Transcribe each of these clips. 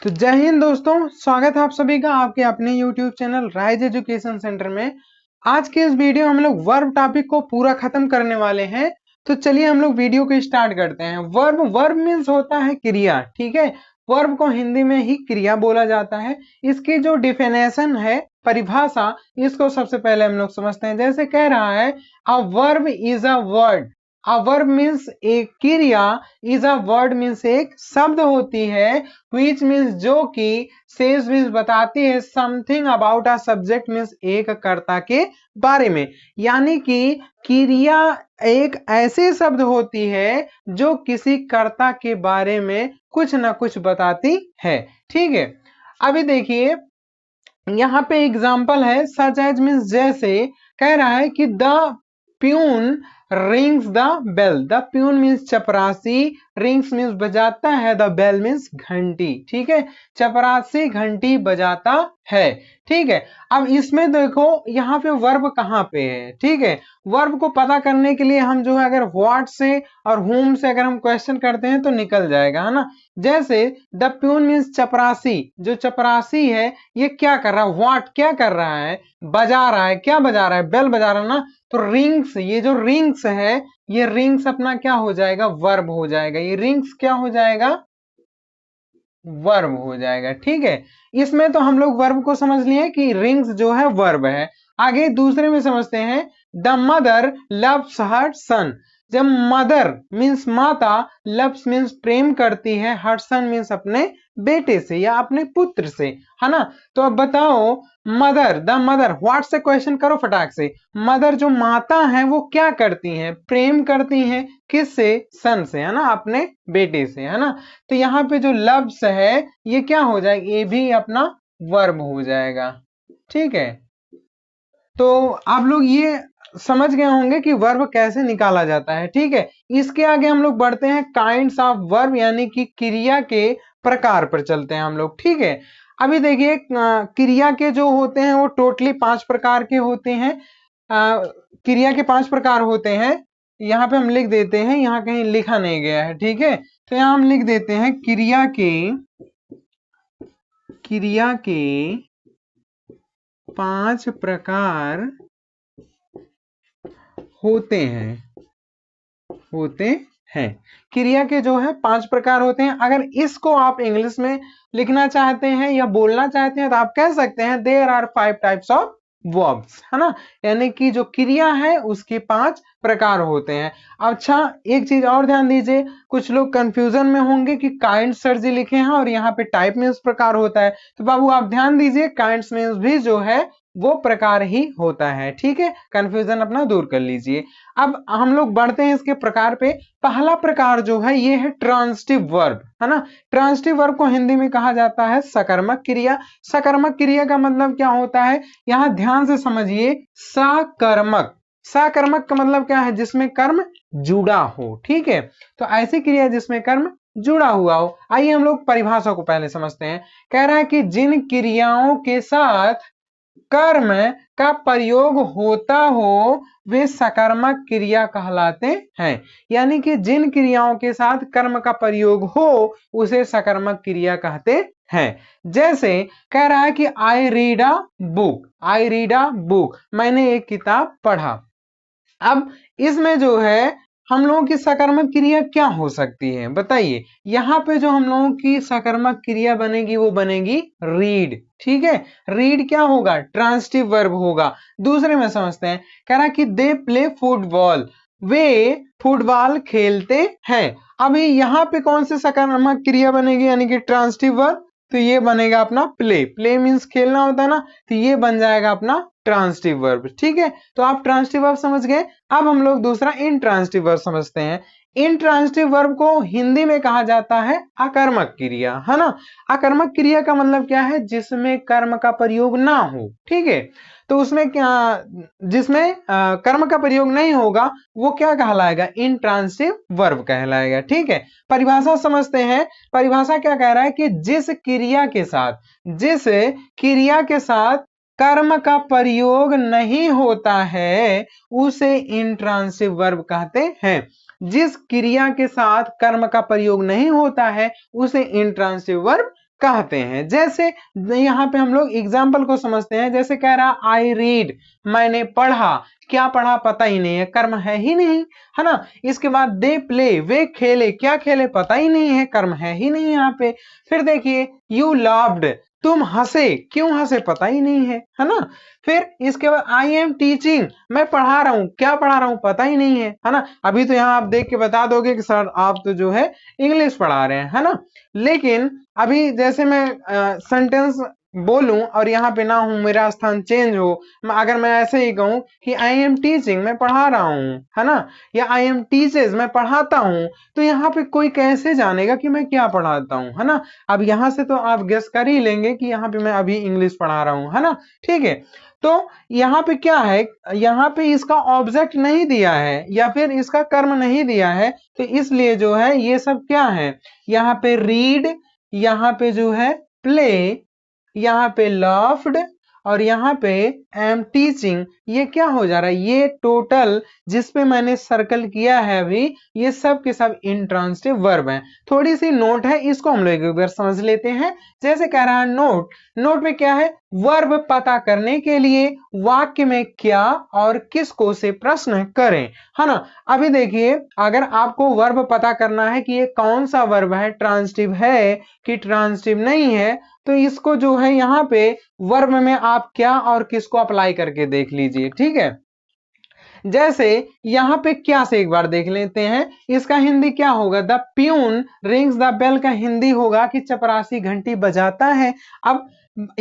तो जय हिंद दोस्तों, स्वागत है आप सभी का आपके अपने YouTube channel rise education centre में। आज के इस वीडियो में हम लोग वर्ब टॉपिक को पूरा खत्म करने वाले हैं। तो चलिए हम लोग वीडियो को स्टार्ट करते हैं। वर्ब मीन्स होता है क्रिया, ठीक है। वर्ब को हिंदी में ही क्रिया बोला जाता है। इसकी जो डिफिनेशन है, परिभाषा, इसको सबसे पहले हम लोग समझते हैं। जैसे कह रहा है, a verb is a word. A verb means एक क्रिया, इज अ वर्ड मीन्स एक शब्द होती है, which मीन्स जो कि, says मीन्स बताती है, something about a subject means एक कर्ता के बारे में। यानी कि क्रिया एक ऐसे शब्द होती है जो किसी कर्ता के बारे में कुछ ना कुछ बताती है, ठीक है। अभी देखिए यहाँ पे एग्जाम्पल है, सच एज मीन्स जैसे, कह रहा है कि the peon rings the bell. The peon means चपरासी, रिंग्स मीन्स बजाता है, द बेल मीन्स घंटी, ठीक है। चपरासी घंटी बजाता है, ठीक है। अब इसमें देखो यहाँ पे वर्ब कहाँ पे है, ठीक है। वर्ब को पता करने के लिए हम जो है, अगर व्हाट से और whom से अगर हम क्वेश्चन करते हैं तो निकल जाएगा, है ना। जैसे द प्यून मीन्स चपरासी, जो चपरासी है ये क्या कर रहा है, व्हाट क्या कर रहा है, बजा रहा है, क्या बजा रहा है, बेल बजा रहा है ना। तो रिंग्स, ये जो रिंग्स है, ये रिंग्स अपना क्या हो जाएगा, वर्ब हो जाएगा। ये रिंग्स क्या हो जाएगा, वर्ब हो जाएगा, ठीक है। इसमें तो हम लोग वर्ब को समझ लिए कि रिंग्स जो है वर्ब है। आगे दूसरे में समझते हैं, द मदर लव्स हर सन। जब मदर मीन्स माता, लव्स मीन्स प्रेम करती है, हर सन मीन्स अपने बेटे से या अपने पुत्र से, है ना। तो अब बताओ, मदर, द मदर, व्हाट से क्वेश्चन करो फटाक से। मदर जो माता है वो क्या करती हैं, प्रेम करती हैं, किससे, सन से, है ना, अपने बेटे से, है ना। तो यहाँ पे जो लव्स है ये क्या हो जाएगा, ये भी अपना वर्ब हो जाएगा, ठीक है। तो आप लोग ये समझ गए होंगे कि वर्ब कैसे निकाला जाता है, ठीक है। इसके आगे हम लोग बढ़ते हैं काइंड्स ऑफ वर्ब, यानी कि क्रिया के प्रकार पर चलते हैं हम लोग, ठीक है। अभी देखिए क्रिया के जो होते हैं वो टोटली 5 प्रकार के होते हैं। क्रिया के 5 प्रकार होते हैं। यहाँ पे हम लिख देते हैं, यहाँ कहीं लिखा नहीं गया है, ठीक है। तो यहाँ हम लिख देते हैं, क्रिया के 5 प्रकार होते हैं। क्रिया के जो है 5 प्रकार होते हैं। अगर इसको आप इंग्लिश में लिखना चाहते हैं या बोलना चाहते हैं तो आप कह सकते हैं, there are 5 types of verbs, है ना। यानी कि जो क्रिया है उसके 5 प्रकार होते हैं। अच्छा, एक चीज और ध्यान दीजिए, कुछ लोग कंफ्यूजन में होंगे कि काइंड सर जी लिखे हैं और यहाँ पे टाइप मीन्स प्रकार होता है। तो बाबू आप ध्यान दीजिए, काइंड्स मीन्स भी जो है वो प्रकार ही होता है, ठीक है। कंफ्यूजन अपना दूर कर लीजिए। अब हम लोग बढ़ते हैं इसके प्रकार पे। पहला प्रकार जो है ये है ट्रांजिटिव वर्ब, है ना। ट्रांजिटिव वर्ब को हिंदी में कहा जाता है सकर्मक क्रिया। सकर्मक क्रिया का मतलब क्या होता है, यहां ध्यान से समझिए, सकर्मक, सकर्मक का मतलब क्या है, जिसमें कर्म जुड़ा हो, ठीक है। तो ऐसी क्रिया जिसमें कर्म जुड़ा हुआ हो। आइए हम लोग परिभाषा को पहले समझते हैं। कह रहा है कि जिन क्रियाओं के साथ कर्म का प्रयोग होता हो वे सकर्मक क्रिया कहलाते हैं। यानी कि जिन क्रियाओं के साथ कर्म का प्रयोग हो उसे सकर्मक क्रिया कहते हैं। जैसे कह रहा है कि I read a book, I read a book, मैंने एक किताब पढ़ा। अब इसमें जो है हम लोगों की सकर्मक क्रिया क्या हो सकती है, बताइए। यहाँ पे जो हम लोगों की सकर्मक क्रिया बनेगी वो बनेगी रीड, ठीक है। रीड क्या होगा, ट्रांजिटिव वर्ब होगा। दूसरे में समझते हैं, कह रहा है कि they play football, way football खेलते हैं। अभी यहाँ पे कौन से सकर्मक क्रिया बनेगी, यानी कि ट्रांजिटिव वर्ब, तो ये बनेगा अपना प्ले। प्ले मीन्स खेलना होता है ना, तो ये बन जाएगा अपना ट्रांजिटिव वर्ब, ठीक है। तो आप ट्रांजिटिव वर्ब समझ गए। अब हम लोग दूसरा इंट्रांजिटिव वर्ब समझते हैं। इंट्रांजिटिव वर्ब को हिंदी में कहा जाता है अकर्मक क्रिया, है ना। अकर्मक क्रिया का मतलब क्या है, जिसमें कर्म का प्रयोग ना हो, ठीक है। तो उसमें क्या, जिसमें कर्म का प्रयोग नहीं होगा वो क्या कहलाएगा, इंट्रांजिटिव वर्ब कहलाएगा, ठीक है। परिभाषा समझते हैं। परिभाषा क्या कह रहा है कि जिस क्रिया के साथ कर्म का प्रयोग नहीं होता है उसे इंट्रांजिटिव वर्ब कहते हैं। जिस क्रिया के साथ कर्म का प्रयोग नहीं होता है उसे इंट्रांजिटिव वर्ब कहते हैं। जैसे यहाँ पे हम लोग एग्जाम्पल को समझते हैं, जैसे कह रहा आई रीड, मैंने पढ़ा, क्या पढ़ा पता ही नहीं है, कर्म है ही नहीं, है ना। इसके बाद दे प्ले, वे खेले, क्या खेले पता ही नहीं है, कर्म है ही नहीं यहाँ पे। फिर देखिए यू लाफ्ड, तुम हंसे, क्यों हंसे पता ही नहीं है ना। फिर इसके बाद आई एम टीचिंग, मैं पढ़ा रहा हूं, क्या पढ़ा रहा हूं पता ही नहीं है ना। अभी तो यहाँ आप देख के बता दोगे कि सर आप तो जो है इंग्लिश पढ़ा रहे हैं, है ना। लेकिन अभी जैसे मैं सेंटेंस बोलूं और यहाँ पे ना हूं, मेरा स्थान चेंज हो, अगर मैं ऐसे ही कहूं कि आई एम टीचिंग, मैं पढ़ा रहा हूं, है ना, या आई एम टीचर्स, मैं पढ़ाता हूं, तो यहाँ पे कोई कैसे जानेगा कि मैं क्या पढ़ाता हूं, है ना। अब यहाँ से तो आप गेस कर ही लेंगे कि यहाँ पे मैं अभी इंग्लिश पढ़ा रहा हूं, है ना। ठीक है, तो यहाँ पे क्या है, यहाँ पे इसका ऑब्जेक्ट नहीं दिया है या फिर इसका कर्म नहीं दिया है, तो इसलिए जो है ये सब क्या है, यहाँ पे रीड, यहाँ पे जो है प्ले, यहाँ पे लव्ड और यहाँ पे एम टीचिंग, ये क्या हो जा रहा है, ये टोटल जिसपे मैंने सर्कल किया है अभी, ये सब के सब इंट्रांसिटिव वर्ब हैं। थोड़ी सी नोट है, इसको हम लोग एक बार समझ लेते हैं। जैसे कह रहा है नोट, नोट में क्या है, वर्ब पता करने के लिए वाक्य में क्या और किसको से प्रश्न करें, है ना। अभी देखिए अगर आपको वर्ब पता करना है कि ये कौन सा वर्ब है, ट्रांसिटिव है कि ट्रांसिटिव नहीं है, तो इसको जो है यहाँ पे वर्ब में आप क्या और किसको अप्लाई करके देख लीजिए। ठीक है, जैसे यहाँ पे क्या से एक बार देख लेते हैं, इसका हिंदी क्या होगा, the peon rings the bell का हिंदी होगा कि चपरासी घंटी बजाता है। अब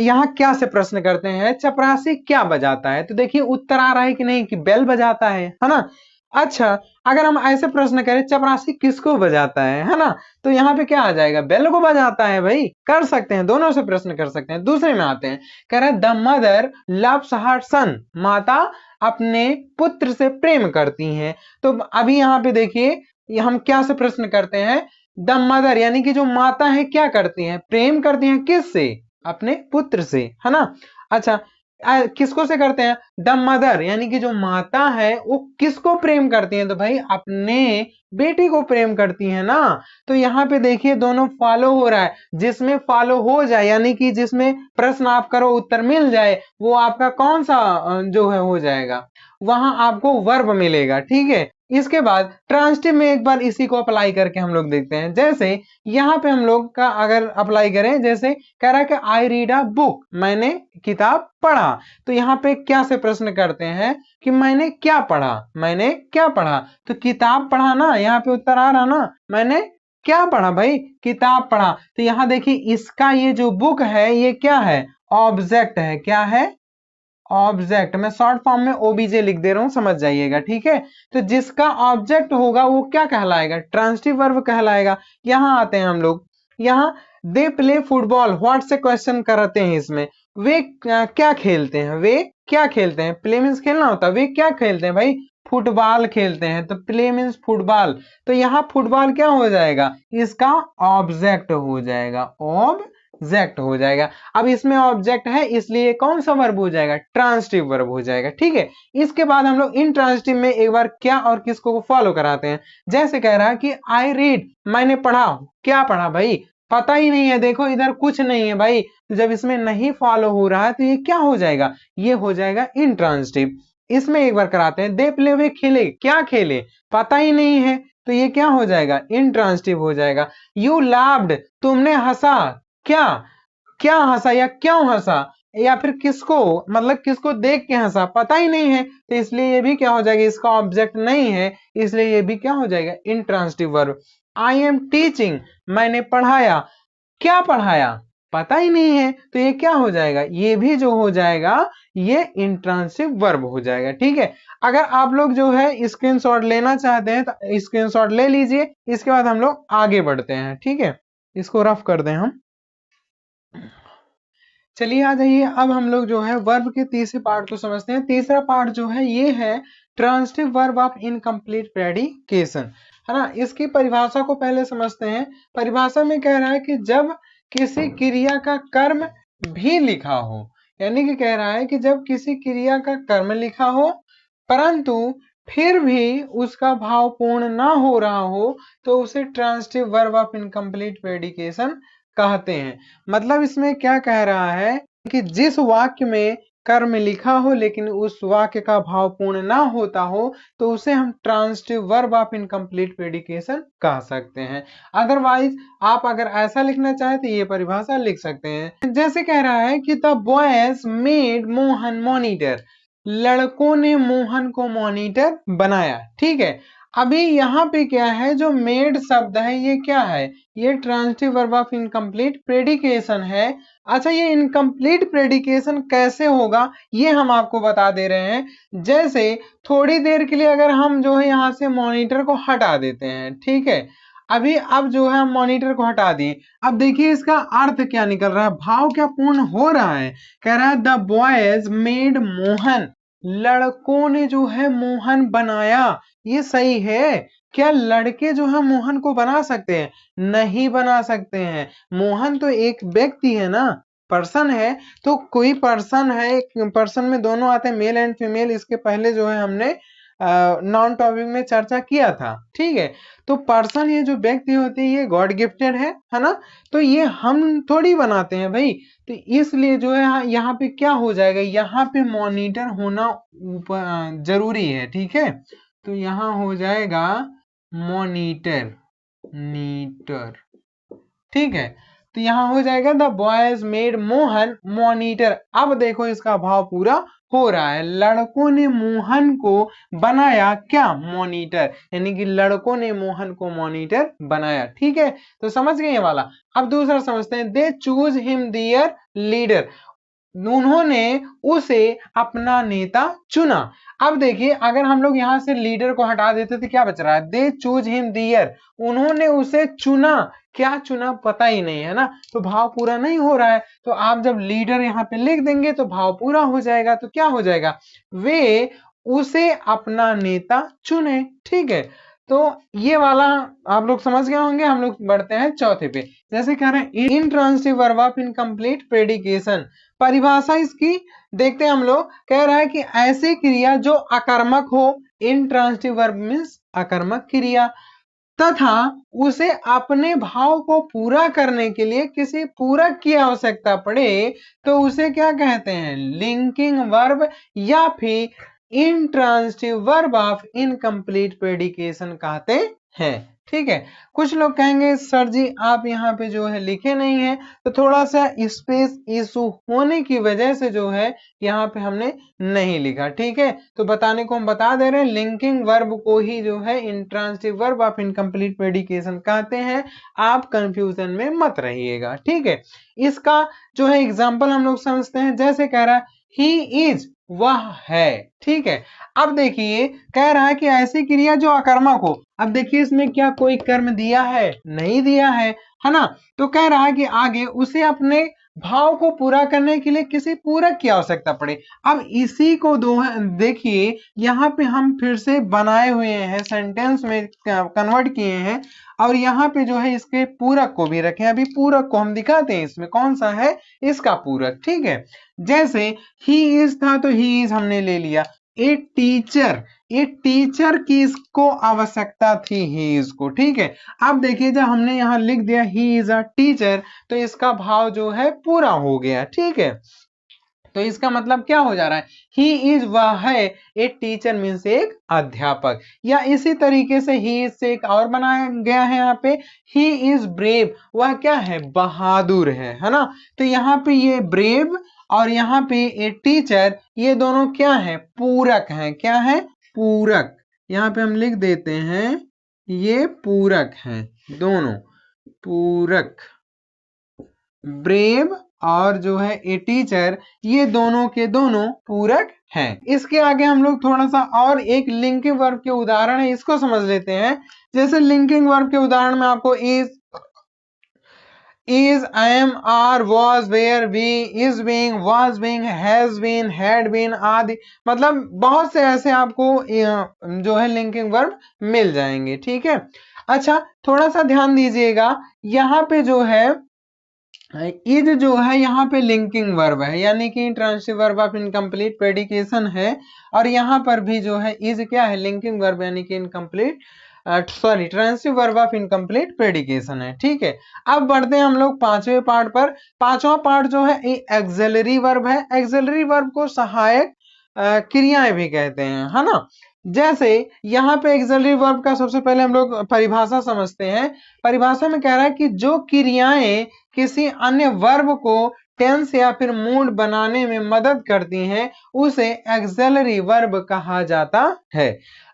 यहाँ क्या से प्रश्न करते हैं, चपरासी क्या बजाता है, तो देखिए उत्तर आ रहा है कि नहीं कि बेल बजाता है ना। अच्छा, अगर हम ऐसे प्रश्न करें चपरासी किसको बजाता है ना, तो यहाँ पे क्या आ जाएगा, बेल को बजाता है भाई। कर सकते हैं, दोनों से प्रश्न कर सकते हैं। दूसरे में आते हैं, कह रहे द मदर लव्स हर सन, माता अपने पुत्र से प्रेम करती हैं। तो अभी यहाँ पे देखिए हम क्या से प्रश्न करते हैं, द मदर यानी कि जो माता है क्या करती हैं, प्रेम करती हैं, किससे, अपने पुत्र से, है ना। अच्छा, किसको से करते हैं, द मदर यानी कि जो माता है वो किसको प्रेम करती है, तो भाई अपने बेटी को प्रेम करती है ना। तो यहाँ पे देखिए दोनों फॉलो हो रहा है, जिसमें फॉलो हो जाए यानी कि जिसमें प्रश्न आप करो उत्तर मिल जाए, वो आपका कौन सा जो है हो जाएगा, वहां आपको वर्ब मिलेगा। ठीक है, इसके बाद ट्रांसिटिव में एक बार इसी को अप्लाई करके हम लोग देखते हैं। जैसे यहाँ पे हम लोग का अगर अप्लाई करें, जैसे कह रहा है कि आई रीड अ बुक, मैंने किताब पढ़ा, तो यहाँ पे क्या से प्रश्न करते हैं कि मैंने क्या पढ़ा, मैंने क्या पढ़ा, तो किताब पढ़ा ना, यहाँ पे उत्तर आ रहा ना, मैंने क्या पढ़ा भाई, किताब पढ़ा। तो यहाँ देखिए इसका ये जो बुक है ये क्या है, ऑब्जेक्ट है, क्या है, ऑब्जेक्ट। मैं शॉर्ट फॉर्म में ओबीजे लिख दे रहा हूं, समझ जाइएगा। ठीक है, तो जिसका ऑब्जेक्ट होगा वो क्या कहलाएगा, ट्रांसिटिव वर्ब कहलाएगा। यहां आते हैं हम लोग, यहाँ दे प्ले फुटबॉल, व्हाट से क्वेश्चन करते हैं इसमें, वे क्या खेलते हैं, वे क्या खेलते हैं, प्ले मीन्स खेलना होता है, वे क्या खेलते हैं भाई, फुटबॉल खेलते हैं, तो प्ले मीन्स फुटबॉल, तो यहाँ फुटबॉल क्या हो जाएगा, इसका ऑब्जेक्ट हो जाएगा, ऑब्जेक्ट हो जाएगा। अब इसमें ऑब्जेक्ट है इसलिए कौन सा वर्ब हो जाएगा, ट्रांसिटिव वर्ब हो जाएगा। ठीक है, इसके बाद हम लोग इन ट्रांसिटिव में एक बार क्या और किसको को फॉलो कराते हैं। जैसे कह रहा है कि आई रीड, मैंने पढ़ा, क्या पढ़ा भाई, पता ही नहीं है, देखो इधर कुछ नहीं है भाई। तो जब इसमें नहीं फॉलो हो रहा है तो ये क्या हो जाएगा, ये हो जाएगा इंट्रांसिटिव। इसमें एक बार कराते हैं, दे प्ले, वे खेले, क्या खेले पता ही नहीं है, तो ये क्या हो जाएगा, इंट्रांसिटिव हो जाएगा। यू लाफ्ड, तुमने हंसा, क्या क्या हंसा या क्यों हंसा, या फिर किसको, मतलब किसको देख के हंसा पता ही नहीं है, तो इसलिए ये भी क्या हो जाएगा, इसका ऑब्जेक्ट नहीं है, इसलिए ये भी क्या हो जाएगा, intransitive verb. I am teaching, मैंने पढ़ाया, क्या पढ़ाया पता ही नहीं है, तो ये क्या हो जाएगा, ये भी जो हो जाएगा ये इंट्रांसिटिव वर्ब हो जाएगा। ठीक है, अगर आप लोग जो है स्क्रीनशॉट लेना चाहते हैं तो स्क्रीनशॉट ले लीजिए, इसके बाद हम लोग आगे बढ़ते हैं। ठीक है, इसको रफ कर दें हम। चलिए आ जाइए, अब हम लोग जो है वर्ब के तीसरे पार्ट को समझते हैं। तीसरा पार्ट जो है ये है transitive verb of incomplete predication, है ना। इसकी परिभाषा को पहले समझते हैं। परिभाषा में कह रहा है कि जब किसी क्रिया का कर्म भी लिखा हो, यानी कि कह रहा है कि जब किसी क्रिया का कर्म लिखा हो परंतु फिर भी उसका भाव पूर्ण ना हो रहा हो, तो उसे ट्रांसिटिव वर्ब ऑफ इनकम्प्लीट प्रेडिकेशन कहते हैं। मतलब इसमें क्या कह रहा है कि जिस वाक्य में कर्म लिखा हो लेकिन उस वाक्य का भाव पूर्ण ना होता हो तो उसे हम ट्रांजिटिव वर्ब ऑफ इनकम्प्लीट प्रेडिकेशन कह सकते हैं। अदरवाइज आप अगर ऐसा लिखना चाहे तो ये परिभाषा लिख सकते हैं। जैसे कह रहा है कि the boys made Mohan monitor, लड़कों ने मोहन को मॉनिटर बनाया। ठीक है, अभी यहाँ पे क्या है, जो मेड शब्द है ये क्या है, ये transitive verb of incomplete predication है। अच्छा, ये इनकम्प्लीट प्रेडिकेशन कैसे होगा ये हम आपको बता दे रहे हैं। जैसे थोड़ी देर के लिए अगर हम जो है यहाँ से मॉनिटर को हटा देते हैं, ठीक है, अभी अब जो है हम मॉनिटर को हटा दिए, अब देखिए इसका अर्थ क्या निकल रहा है, भाव क्या पूर्ण हो रहा है। कह रहा है द बॉयज मेड मोहन, लड़कों ने जो है मोहन बनाया। ये सही है क्या? लड़के जो है मोहन को बना सकते हैं? नहीं बना सकते हैं। मोहन तो एक व्यक्ति है ना, पर्सन है, तो कोई पर्सन है, पर्सन में दोनों आते हैं, मेल एंड फीमेल। इसके पहले जो है हमने नॉन टॉपिक में चर्चा किया था। ठीक है, तो पर्सन, ये जो व्यक्ति होती है ये गॉड गिफ्टेड है ना, तो ये हम थोड़ी बनाते हैं भाई। तो इसलिए जो है यहाँ पे क्या हो जाएगा, यहाँ पे मॉनिटर होना जरूरी है। ठीक है, तो यहाँ हो जाएगा मॉनिटर, नीटर। ठीक है, तो यहाँ हो जाएगा the boys made Mohan monitor. अब देखो इसका भाव पूरा हो रहा है, लड़कों ने मोहन को बनाया क्या, मॉनिटर, यानी कि लड़कों ने मोहन को मॉनिटर बनाया। ठीक है, तो समझ गए ये वाला। अब दूसरा समझते हैं, they choose him their leader, उन्होंने उसे अपना नेता चुना। अब देखिए अगर हम लोग यहाँ से लीडर को हटा देते तो क्या बच रहा है, दे चूज हिम दियर, उन्होंने उसे चुना। क्या चुना पता ही नहीं है ना, तो भाव पूरा नहीं हो रहा है। तो आप जब लीडर यहाँ पे लिख देंगे तो भाव पूरा हो जाएगा। तो क्या हो जाएगा, वे उसे अपना नेता चुने। ठीक है, तो ये वाला आप लोग समझ गए होंगे। हम लोग बढ़ते हैं चौथे पे। जैसे कह रहे हैं इंट्रांसिटिव वर्ब ऑफ इनकम्प्लीट प्रेडिकेशन, परिभाषा इसकी देखते हैं हम लोग। कह रहा है कि ऐसी क्रिया जो अकर्मक हो, इंट्रांसिटिव वर्ब मींस अकर्मक क्रिया, तथा उसे अपने भाव को पूरा करने के लिए किसी पूरक की आवश्यकता पड़े तो उसे क्या कहते हैं, लिंकिंग वर्ब या फिर इंट्रांसिटिव वर्ब ऑफ इनकम्प्लीट प्रेडिकेशन कहते हैं। ठीक है, कुछ लोग कहेंगे सर जी आप यहाँ पे जो है लिखे नहीं है, तो थोड़ा सा स्पेस इशू होने की वजह से जो है यहाँ पे हमने नहीं लिखा। ठीक है, तो बताने को हम बता दे रहे हैं, लिंकिंग वर्ब को ही जो है इंट्रांसिटिव वर्ब ऑफ इनकम्प्लीट प्रेडिकेशन कहते हैं। आप कंफ्यूजन में मत रहिएगा। ठीक है, इसका जो है एग्जाम्पल हम लोग समझते हैं। जैसे कह रहा है ही इज, वह है। ठीक है, अब देखिए कह रहा है कि ऐसी क्रिया जो अकर्मक हो। अब देखिए इसमें क्या कोई कर्म दिया है, नहीं दिया है ना, तो कह रहा है कि आगे उसे अपने भाव को पूरा करने के लिए किसी पूरक की आवश्यकता पड़े। अब इसी को देखिए यहाँ पे हम फिर से बनाए हुए हैं, सेंटेंस में कन्वर्ट किए हैं, और यहाँ पे जो है इसके पूरक को भी रखें। अभी पूरक को हम दिखाते हैं, इसमें कौन सा है इसका पूरक। ठीक है, जैसे ही इज था तो ही इज हमने ले लिया। ए टीचर, ये टीचर की इसको आवश्यकता थी ही इज को। ठीक है, अब देखिए जब हमने यहाँ लिख दिया ही इज अ टीचर तो इसका भाव जो है पूरा हो गया। ठीक है, तो इसका मतलब क्या हो जा रहा है, ही इज, वह है, ए टीचर मीन्स एक अध्यापक। या इसी तरीके से ही इज से एक और बनाया गया है यहाँ पे, ही इज ब्रेव, वह क्या है, बहादुर है ना। तो यहाँ पे ये ब्रेव और यहाँ पे ए टीचर, ये दोनों क्या है, पूरक हैं। क्या है, पूरक। यहाँ पे हम लिख देते हैं ये पूरक हैं, दोनों पूरक। ब्रेव और जो है ए टीचर, ये दोनों के दोनों पूरक हैं। इसके आगे हम लोग थोड़ा सा और एक लिंकिंग वर्ब के उदाहरण है, इसको समझ लेते हैं। जैसे लिंकिंग वर्ब के उदाहरण में आपको is, am, are, was, were, be, is being, was being, has been, had been आदि, मतलब बहुत से ऐसे आपको जो है लिंकिंग वर्ब मिल जाएंगे। ठीक है, अच्छा थोड़ा सा ध्यान दीजिएगा, यहाँ पे जो है इज जो है यहाँ पे लिंकिंग वर्ब है, यानी कि transitive verb of incomplete predication है। और यहाँ पर भी जो है इज क्या है, लिंकिंग वर्ब यानी कि incomplete sorry transitive verb of incomplete predication है। ठीक है, अब बढ़ते हैं हम लोग पांचवें पार्ट पर। पांचवा पार्ट जो है एक्सिलरी वर्ब है। एक्सिलरी वर्ब को सहायक क्रियाएं भी कहते हैं, है ना। जैसे यहाँ पे एक्सिलरी वर्ब का सबसे पहले हम लोग परिभाषा समझते हैं। परिभाषा में कह रहा है कि जो क्रियाएं किसी अन्य वर्ब को टेंस या फिर मूड बनाने में मदद करती हैं उसे एक्सिलरी वर्ब कहा जाता है।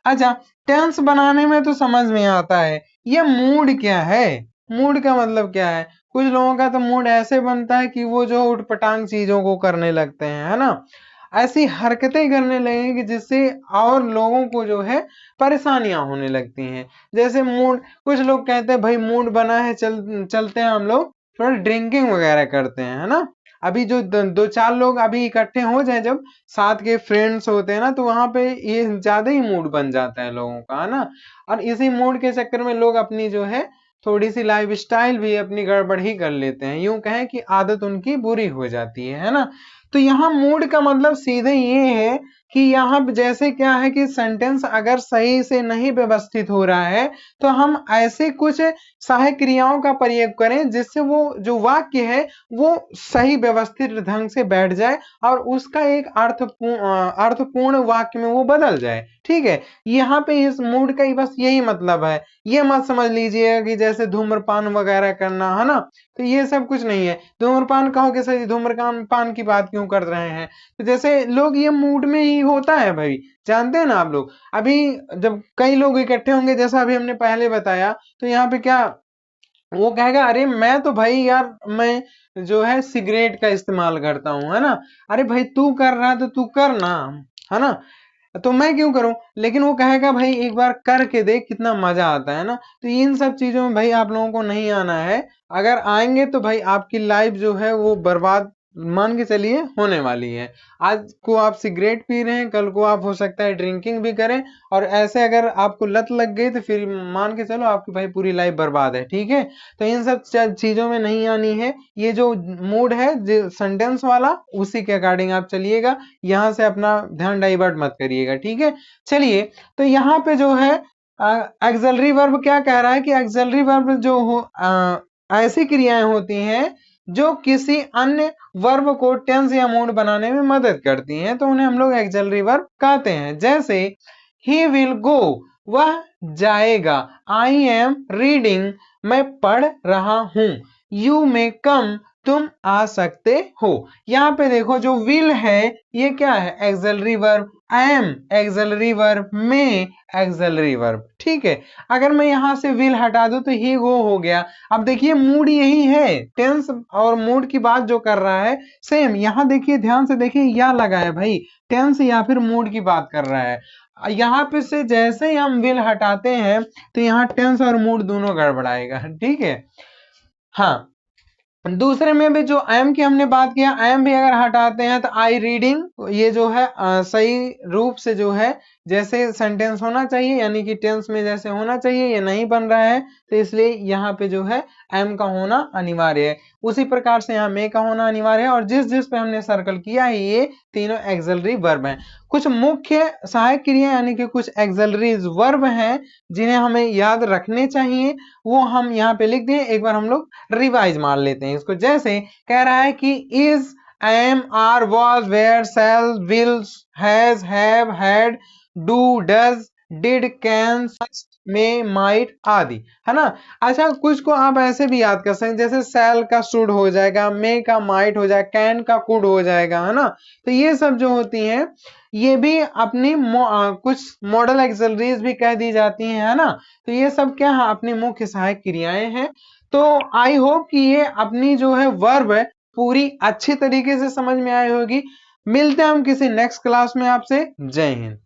अच्छा, टेंस बनाने में तो समझ में आता है, ये मूड क्या है? मूड का मतलब क्या है? कुछ लोगों का तो मूड ऐसे बनता है कि वो जो उठपटांग चीजों को करने लगते हैं, है ना, ऐसी हरकतें करने लगेंगे कि जिससे और लोगों को जो है परेशानियां होने लगती हैं। जैसे मूड, कुछ लोग कहते हैं भाई मूड बना है, चलते हैं हम लोग थोड़ा ड्रिंकिंग वगैरह करते हैं, है ना। अभी जो दो चार लोग अभी इकट्ठे हो जाए, जब साथ के फ्रेंड्स होते हैं ना, तो वहां पे ये ज्यादा ही मूड बन जाता है लोगों का, है ना। और इसी मूड के चक्कर में लोग अपनी जो है थोड़ी सी लाइफ स्टाइल भी अपनी गड़बड़ ही कर लेते हैं, यूं कहें कि आदत उनकी बुरी हो जाती है ना। तो यहाँ मूड का मतलब सीधे ये है कि यहाँ जैसे क्या है कि सेंटेंस अगर सही से नहीं व्यवस्थित हो रहा है तो हम ऐसे कुछ सहायक क्रियाओं का प्रयोग करें जिससे वो जो वाक्य है वो सही व्यवस्थित ढंग से बैठ जाए और उसका एक अर्थपूर्ण वाक्य में वो बदल जाए। ठीक है, यहाँ पे इस मूड का ही बस यही मतलब है। ये मत समझ लीजिएगा कि जैसे धूम्रपान वगैरह करना, है ना, तो ये सब कुछ नहीं है। धूम्रपान कहोगे सर धूम्रपान पान की बात क्यों कर रहे हैं? तो जैसे लोग ये मूड में ही होता है भाई, जानते हैं ना आप लोग। अभी जब कई लोग इकट्ठे होंगे, जैसा अभी हमने पहले बताया, तो यहाँ पे क्या वो कहेगा, अरे मैं तो भाई यार मैं जो है सिगरेट का इस्तेमाल करता हूँ, है ना। अरे भाई तू कर रहा है तो तू कर ना, है ना, तो मैं क्यों करूं? लेकिन वो कहेगा भाई एक बार करके देख कितना मजा आता है ना। तो इन सब चीजों में भाई आप लोगों को नहीं आना है। अगर आएंगे तो भाई आपकी लाइफ जो है वो बर्बाद मान के चलिए होने वाली है। आज को आप सिगरेट पी रहे हैं, कल को आप हो सकता है ड्रिंकिंग भी करें, और ऐसे अगर आपको लत लग गई तो फिर मान के चलो आपकी भाई पूरी लाइफ बर्बाद है। ठीक है, तो इन सब चीजों में नहीं आनी है। ये जो मूड है सेंटेंस वाला, उसी के अकॉर्डिंग आप चलिएगा, यहाँ से अपना ध्यान डाइवर्ट मत करिएगा। ठीक है, चलिए, तो यहाँ पे जो है एक्सिलरी वर्ब क्या कह रहा है कि एक्सिलरी वर्ब जो हो ऐसी क्रियाएं होती हैं जो किसी अन्य वर्ब को टेंस या मूड बनाने में मदद करती हैं, तो उन्हें हम लोग एक्सिलरी वर्ब कहते हैं। जैसे ही विल गो, वह जाएगा। आई एम रीडिंग, मैं पढ़ रहा हूं। यू मे कम, तुम आ सकते हो। यहाँ पे देखो जो विल है ये क्या है? Auxiliary verb. Am auxiliary verb, may auxiliary verb. ठीक है, अगर मैं यहाँ से विल हटा दूं तो ही गो हो गया। अब देखिए मूड यही है, टेंस और मूड की बात जो कर रहा है सेम। यहाँ देखिए ध्यान से देखिए, या लगा है भाई, टेंस या फिर मूड की बात कर रहा है। यहाँ पे से जैसे ही हम विल हटाते हैं तो यहाँ टेंस और मूड दोनों गड़बड़ाएगा। ठीक है, हाँ, दूसरे में भी जो एम की हमने बात किया, एम भी अगर हटाते हैं तो आई रीडिंग, ये जो है सही रूप से जो है जैसे सेंटेंस होना चाहिए, यानी कि टेंस में जैसे होना चाहिए, ये नहीं बन रहा है, तो इसलिए यहाँ पे जो है एम का होना अनिवार्य है। उसी प्रकार से यहाँ मे का होना अनिवार्य है, और जिस जिस पे हमने सर्कल किया है ये तीनों एक्सिलरी वर्ब हैं। कुछ मुख्य सहायक क्रिया यानी कि कुछ एक्सिलरी वर्ब हैं जिन्हें हमें याद रखने चाहिए, वो हम यहाँ पे लिख दें। एक बार हम लोग रिवाइज मार लेते हैं इसको। जैसे कह रहा है कि is, am, are, was, were, shall, will, has, have, had, do, does, did, can, may, might आदि, है ना। अच्छा, कुछ को आप ऐसे भी याद कर सकते हैं, जैसे शैल का शुड हो जाएगा, मे का माइट हो जाएगा, कैन का कुड हो जाएगा, है ना। तो ये सब जो होती हैं ये भी अपनी कुछ मॉडल एक्सिलरीज भी कह दी जाती हैं, है ना। तो ये सब क्या है? अपनी मुख्य सहायक क्रियाएं हैं। तो आई होप कि ये अपनी जो है वर्ब है पूरी अच्छी तरीके से समझ में आई होगी। मिलते हैं हम किसी नेक्स्ट क्लास में आपसे। जय हिंद।